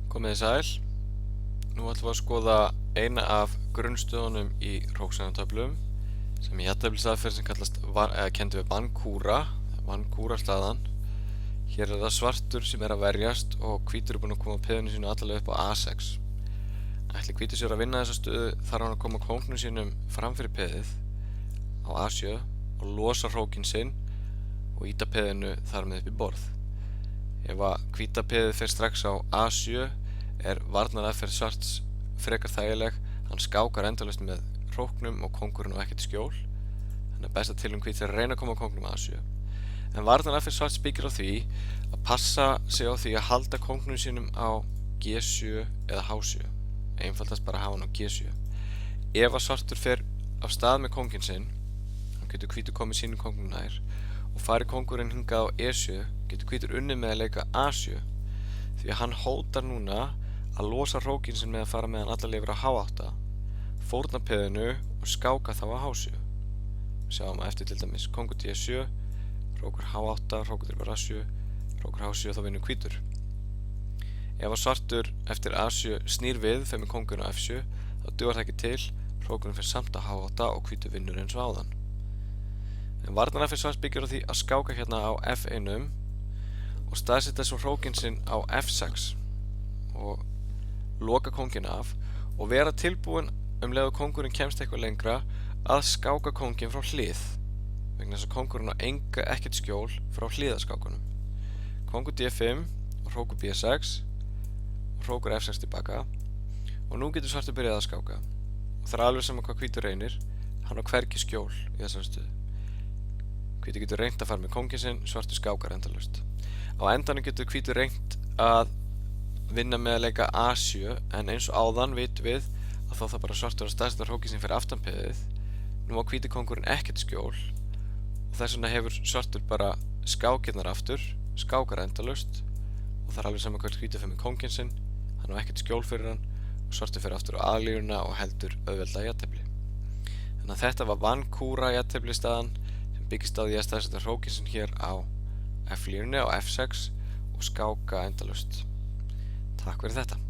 Komið þið sæl. Nú ætlum við að skoða eina af grunnstöðunum í hróksennatöflum sem í jafnteflisaðferð sem kennd við Vancouver-staðan. Hér það svartur sem að verjast og hvítur búinn að koma peðinu sínu allavega upp á A6. Ætli hvítur sér að vinna þessa stöðu þarf hann að koma kóngnum sínum fram fyrir peðið á A7 og losa hrókinn sinn og ýta peðinu þar með upp í borð. Ef að hvíta peðið fer strax á A7 er varnaraðferð svarts frekar þægileg, hann skákar endalaust með hróknum og kóngurinn á ekkert skjól. Þannig að besta til hvítur er að reyna að koma kóngnum á A7. En varnaraðferð svarts byggir á því að passa sig á því að halda kóngnum sínum á G7 eða H7. Einfaldast bara að hafa hann á G7. Ef að svartur fer af stað með kónginn sinn, hann getur hvítur komið sínum kóngnum nær og fari kóngurinn hingað á E7, getur hvítur unnið með að leika A7 því að hann hótar núna að losa hrókinn sinn með að fara með hann allavega yfir á H8, fórna peðinu og skáka þá á H7. Við sjáum að eftir til dæmis kóngur D7, hrókur H8, hrókur yfir A7, hrókur H7 þá vinnur hvítur. Ef að svartur eftir A7 snýr við fer með kóngurinn á F7, þá dugar það ekki til, hrókurinn fer samt á H8 og hvítur vinnur eins og áðan. En varnaraðferð svarts byggir á því að skáka hérna á F1 og staðsetja svo hrókinn sinn á F6 og loka kónginn af og vera tilbúin leið og kóngurinn kemst eitthvað lengra að skáka kónginn frá hlið vegna þess að kóngurinn á ekkert skjól frá hliðaskákunum. Kóngur D5 og hrókur B6 og hrókur F6 tilbaka og nú getur svartur byrjað að skáka og það er alveg sama hvað hvítur reynir, hann á hvergi skjól í þessari stöðu. Hvítur getur reynt að fara með kónginn sinn, svartur skákar endalaust. Á endanum getur hvítur reynt að vinna með að leika A7 en eins og áðan vitum við að þá það bara svartur að staðsetja hrókinn sinn fyrir aftan peðið. Nú á hvíti kóngurinn ekkert skjól og þess vegna hefur svartur bara skákirnar aftur, skákar endalaust og það er alveg sama hvert hvítur fer með kónginn sinn, hann á ekkert skjól fyrir hann og svartur fer aftur á A-línuna og heldur auðvelda jafntefli. Þannig að þetta var Vancouver jafnteflistaðan sem byggist á því að staðsetja hrókinn sinn hér á F-línunni á F6 og skáka endalaust. Takk fyrir þetta.